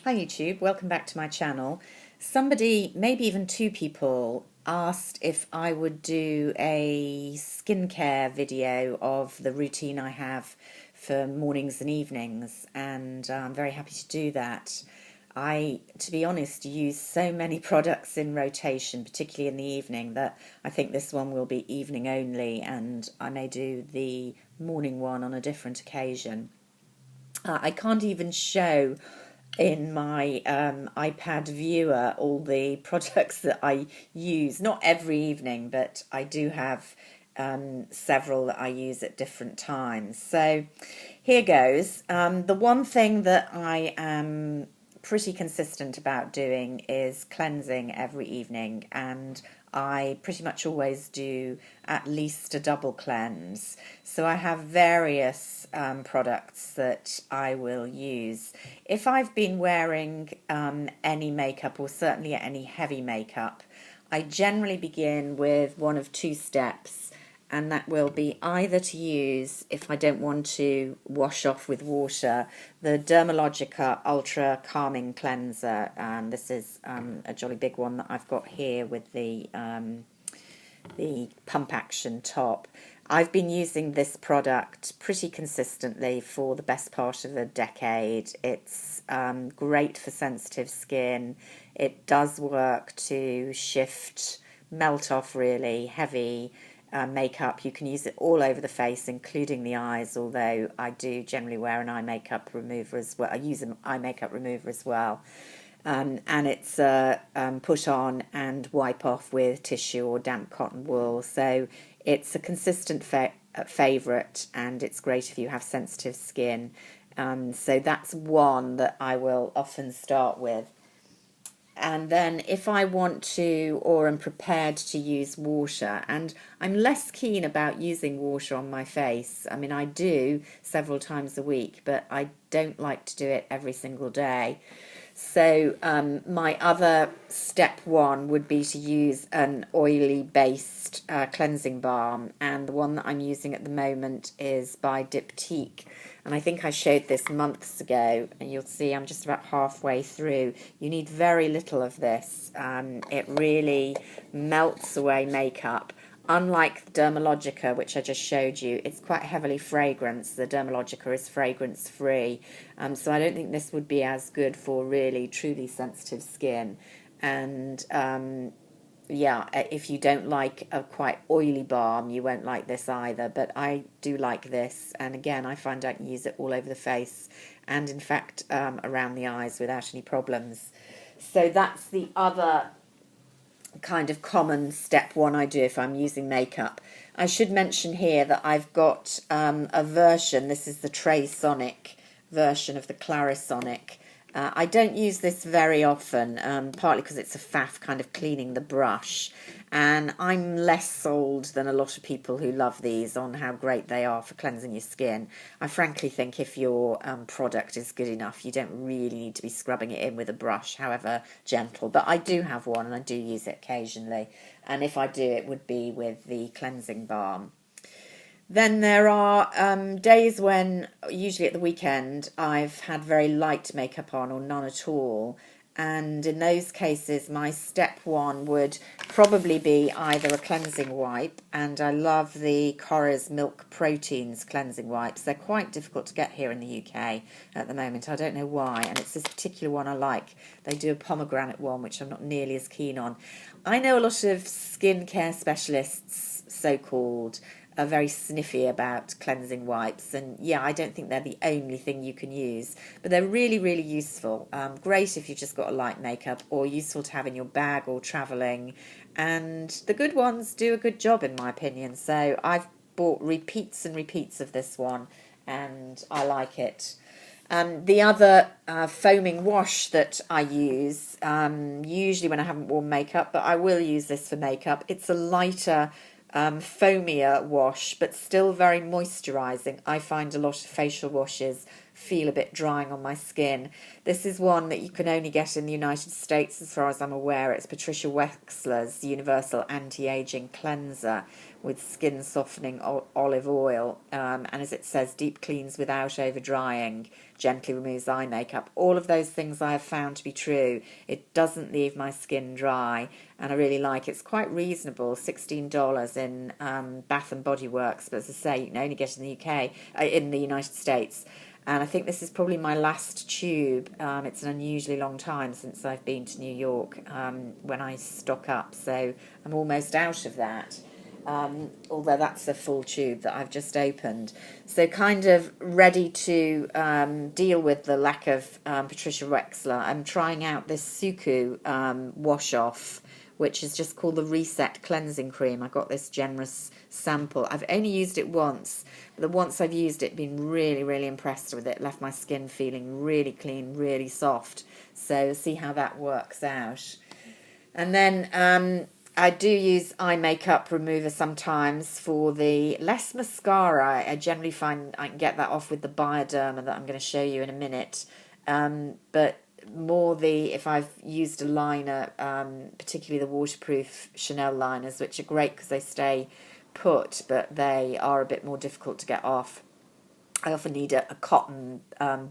Hi YouTube, welcome back to my channel. Somebody, maybe even two people, asked if I would do a skincare video of the routine I have for mornings and evenings, and I'm very happy to do that. To be honest, use so many products in rotation, particularly in the evening, that I think this one will be evening only, and I may do the morning one on a different occasion. I can't even show in my iPad viewer all the products that I use, not every evening, but I do have several that I use at different times. So here goes. The one thing that I am pretty consistent about doing is cleansing every evening, and I pretty much always do at least a double cleanse. So I have various products that I will use. If I've been wearing any makeup, or certainly any heavy makeup, I generally begin with one of two steps, and that will be either to use, if I don't want to wash off with water, the Dermalogica Ultra Calming Cleanser. And this is a jolly big one that I've got here with the pump action top. I've been using this product pretty consistently for the best part of a decade. It's great for sensitive skin. It does work to melt off really heavy makeup. You can use it all over the face, including the eyes, although I do generally wear an eye makeup remover as well. I use an eye makeup remover as well. And it's put on and wipe off with tissue or damp cotton wool. So it's a consistent favourite, and it's great if you have sensitive skin. So that's one that I will often start with. And then if I want to, or am prepared to use water, and I'm less keen about using water on my face. I mean, I do several times a week, but I don't like to do it every single day. So my other step one would be to use an oily based cleansing balm, and the one that I'm using at the moment is by Diptyque, and I think I showed this months ago, and you'll see I'm just about halfway through. You need very little of this. It really melts away makeup. Unlike Dermalogica, which I just showed you, it's quite heavily fragranced. The Dermalogica is fragrance free, so I don't think this would be as good for really truly sensitive skin. And yeah, if you don't like a quite oily balm, you won't like this either, but I do like this, and again I find I can use it all over the face, and in fact around the eyes without any problems. So that's the other kind of common step one I do if I'm using makeup. I should mention here that I've got a version. This is the Tresonic version of the Clarisonic. I don't use this very often, partly because it's a faff kind of cleaning the brush, and I'm less sold than a lot of people who love these on how great they are for cleansing your skin. I frankly think if your product is good enough, you don't really need to be scrubbing it in with a brush, however gentle. But I do have one, and I do use it occasionally, and if I do, it would be with the cleansing balm. Then there are days when, usually at the weekend, I've had very light makeup on or none at all. And in those cases, my step one would probably be either a cleansing wipe, and I love the Korres Milk Proteins cleansing wipes. They're quite difficult to get here in the UK at the moment. I don't know why, and it's this particular one I like. They do a pomegranate one, which I'm not nearly as keen on. I know a lot of skincare specialists, so-called, are very sniffy about cleansing wipes, and yeah, I don't think they're the only thing you can use, but they're really, really useful. Great if you've just got a light makeup, or useful to have in your bag or travelling, and the good ones do a good job in my opinion. So I've bought repeats and repeats of this one, and I like it. The other foaming wash that I use, usually when I haven't worn makeup, but I will use this for makeup, it's a lighter foamier wash, but still very moisturising. I find a lot of facial washes feel a bit drying on my skin. This is one that you can only get in the United States as far as I'm aware. It's Patricia Wexler's Universal Anti-Aging Cleanser with skin softening olive oil, and as it says, deep cleans without over drying, gently removes eye makeup. All of those things I have found to be true. It doesn't leave my skin dry, and I really like it. It's quite reasonable, $16 in Bath and Body Works, but as I say, you can only get it in the UK, in the United States. And I think this is probably my last tube. It's an unusually long time since I've been to New York when I stock up, so I'm almost out of that. Although that's a full tube that I've just opened. So kind of ready to deal with the lack of Patricia Wexler. I'm trying out this Suku wash-off, which is just called the Reset Cleansing Cream. I got this generous sample. I've only used it once, but the once I've used it, been really, really impressed with it. Left my skin feeling really clean, really soft. So see how that works out. And then I do use eye makeup remover sometimes for the less mascara. I generally find I can get that off with the Bioderma that I'm going to show you in a minute. But more if I've used a liner, particularly the waterproof Chanel liners, which are great because they stay put, but they are a bit more difficult to get off. I often need a cotton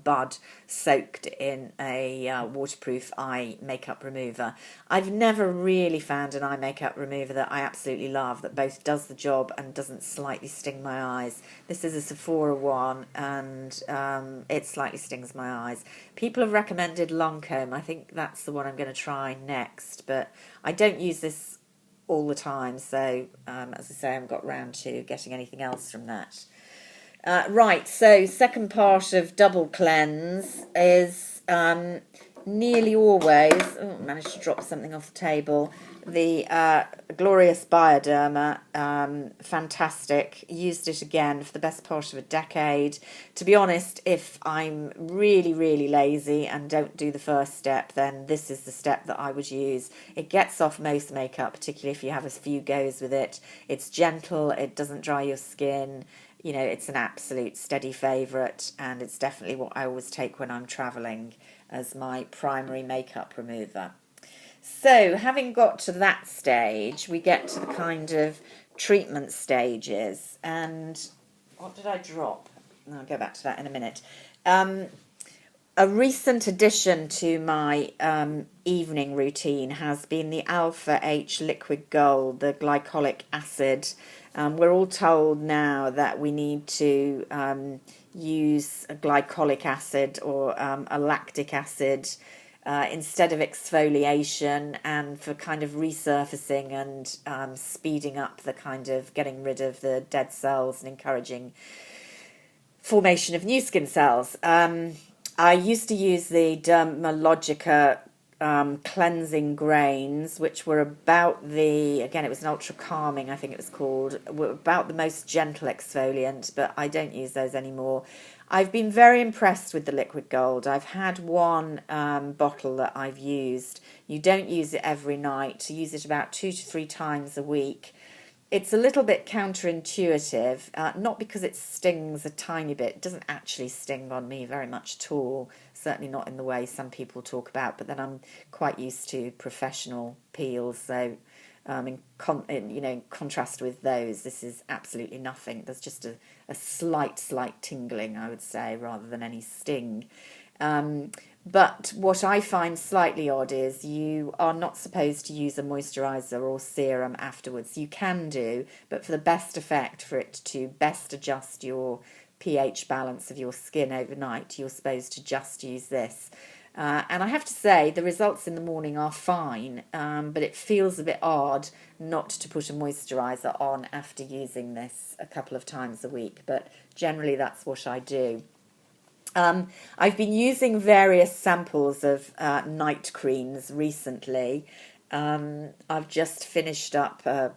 bud soaked in a waterproof eye makeup remover. I've never really found an eye makeup remover that I absolutely love, that both does the job and doesn't slightly sting my eyes. This is a Sephora one, and it slightly stings my eyes. People have recommended Lancome. I think that's the one I'm going to try next, but I don't use this all the time, so as I say, I haven't got round to getting anything else from that. Right, so second part of double cleanse is nearly always, managed to drop something off the table, the glorious Bioderma, fantastic, used it again for the best part of a decade. To be honest, if I'm really, really lazy and don't do the first step, then this is the step that I would use. It gets off most makeup, particularly if you have a few goes with it. It's gentle, it doesn't dry your skin. You know, it's an absolute steady favourite, and it's definitely what I always take when I'm travelling as my primary makeup remover. So, having got to that stage, we get to the kind of treatment stages. And what did I drop? I'll go back to that in a minute. A recent addition to my evening routine has been the Alpha H Liquid Gold, the glycolic acid. We're all told now that we need to use a glycolic acid or a lactic acid instead of exfoliation, and for kind of resurfacing and speeding up the kind of getting rid of the dead cells and encouraging formation of new skin cells. I used to use the Dermalogica cleansing grains, which were about again, it was an ultra calming, I think it was called, were about the most gentle exfoliant, but I don't use those anymore. I've been very impressed with the liquid gold. I've had one bottle that I've used. You don't use it every night. You use it about 2 to 3 times a week. It's a little bit counterintuitive, not because it stings a tiny bit. It doesn't actually sting on me very much at all, certainly not in the way some people talk about, but then I'm quite used to professional peels, so in contrast with those, this is absolutely nothing. There's just a slight tingling, I would say, rather than any sting. But what I find slightly odd is you are not supposed to use a moisturiser or serum afterwards. You can do, but for the best effect, for it to best adjust your pH balance of your skin overnight, you're supposed to just use this. And I have to say, the results in the morning are fine, but it feels a bit odd not to put a moisturiser on after using this a couple of times a week, but generally that's what I do. I've been using various samples of night creams recently. I've just finished up a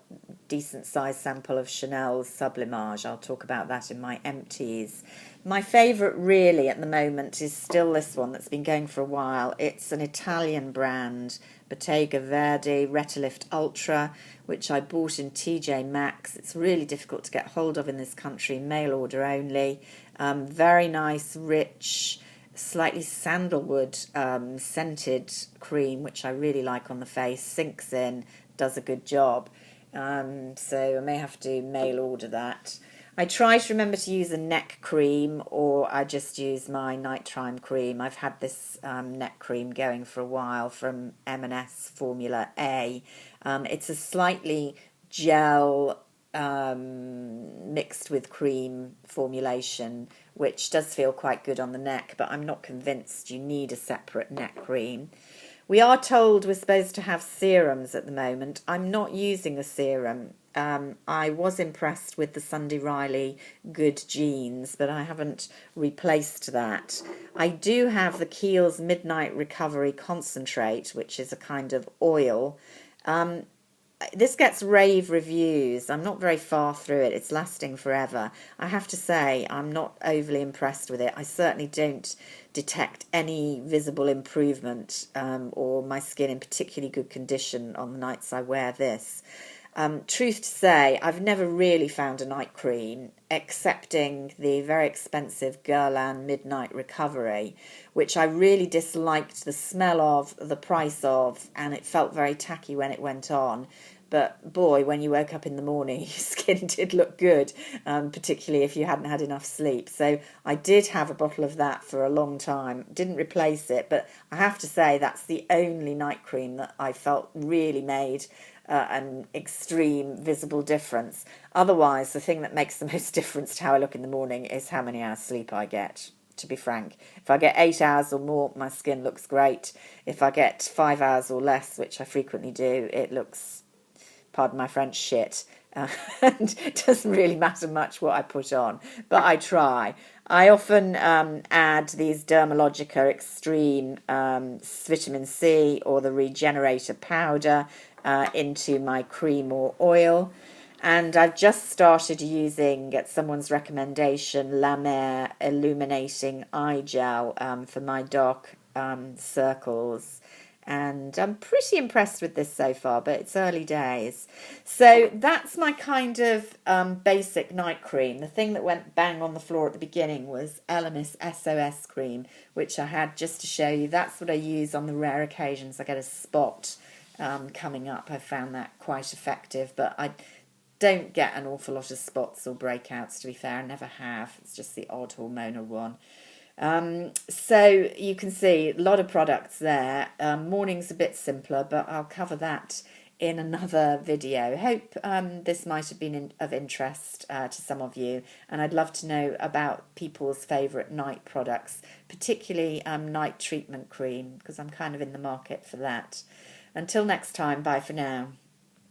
decent sized sample of Chanel's Sublimage. I'll talk about that in my empties. My favourite really at the moment is still this one that's been going for a while. It's an Italian brand, Bottega Verde Retilift Ultra, which I bought in TJ Maxx. It's really difficult to get hold of in this country, mail order only. Very nice, rich, slightly sandalwood scented cream, which I really like on the face. Sinks in, does a good job. So I may have to mail order that. I try to remember to use a neck cream, or I just use my nighttime cream. I've had this neck cream going for a while from M&S Formula A. It's a slightly gel mixed with cream formulation, which does feel quite good on the neck, but I'm not convinced you need a separate neck cream. We are told we're supposed to have serums at the moment. I'm not using a serum. I was impressed with the Sunday Riley Good Genes, but I haven't replaced that. I do have the Kiehl's Midnight Recovery Concentrate, which is a kind of oil. This gets rave reviews. I'm not very far through it. It's lasting forever. I have to say, I'm not overly impressed with it. I certainly don't detect any visible improvement or my skin in particularly good condition on the nights I wear this. Truth to say, I've never really found a night cream, excepting the very expensive Guerlain Midnight Recovery, which I really disliked the smell of, the price of, and it felt very tacky when it went on. But boy, when you woke up in the morning, your skin did look good, particularly if you hadn't had enough sleep. So I did have a bottle of that for a long time. Didn't replace it, but I have to say that's the only night cream that I felt really made an extreme visible difference. Otherwise, the thing that makes the most difference to how I look in the morning is how many hours sleep I get, to be frank. If I get 8 hours or more, my skin looks great. If I get 5 hours or less, which I frequently do, it looks, pardon my French, shit. And it doesn't really matter much what I put on, but I try. I often add these Dermalogica Extreme vitamin C or the Regenerator powder into my cream or oil. And I've just started using, at someone's recommendation, La Mer Illuminating Eye Gel for my dark circles. And I'm pretty impressed with this so far, but it's early days. So that's my kind of basic night cream. The thing that went bang on the floor at the beginning was Elemis SOS cream, which I had just to show you. That's what I use on the rare occasions I get a spot coming up. I found that quite effective, but I don't get an awful lot of spots or breakouts, to be fair. I never have. It's just the odd hormonal one. So you can see a lot of products there. Morning's a bit simpler, but I'll cover that in another video. Hope this might have been of interest to some of you, and I'd love to know about people's favourite night products, particularly night treatment cream, because I'm kind of in the market for that. Until next time, bye for now.